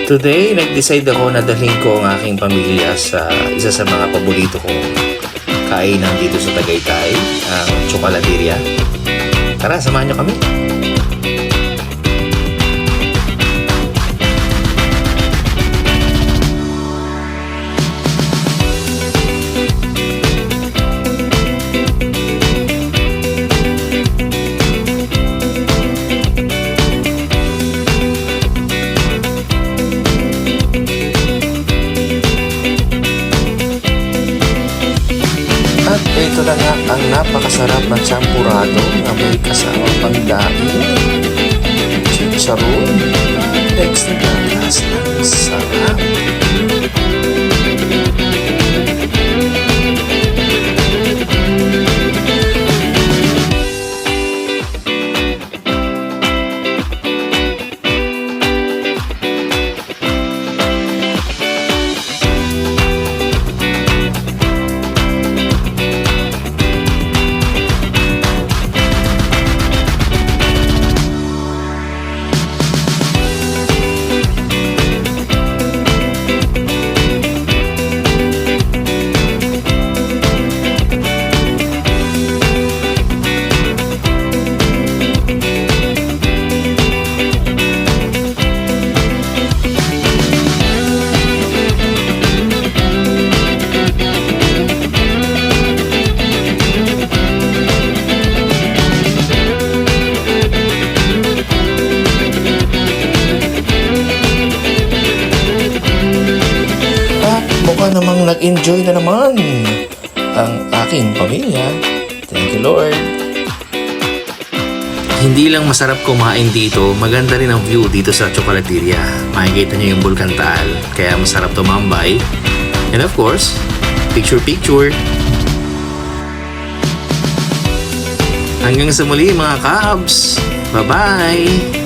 Today, nag-decide ako na dalhin ko ang aking pamilya sa isa sa mga paborito kong kainan dito sa Tagaytay, ang Chocolateria. Tara, samahan niyo kami. At ito na nga ang napakasarap na champurado na may kasama pang dami, chicharon, extra gatas ng sarap. Mukha namang nag-enjoy na naman ang aking pamilya. Thank you, Lord. Hindi lang masarap kumain dito, maganda rin ang view dito sa Chocolateria. Makikita niyo yung Bulkan Taal, kaya masarap tumambay. And of course, picture-picture. Hanggang sa muli mga kabs. Bye-bye!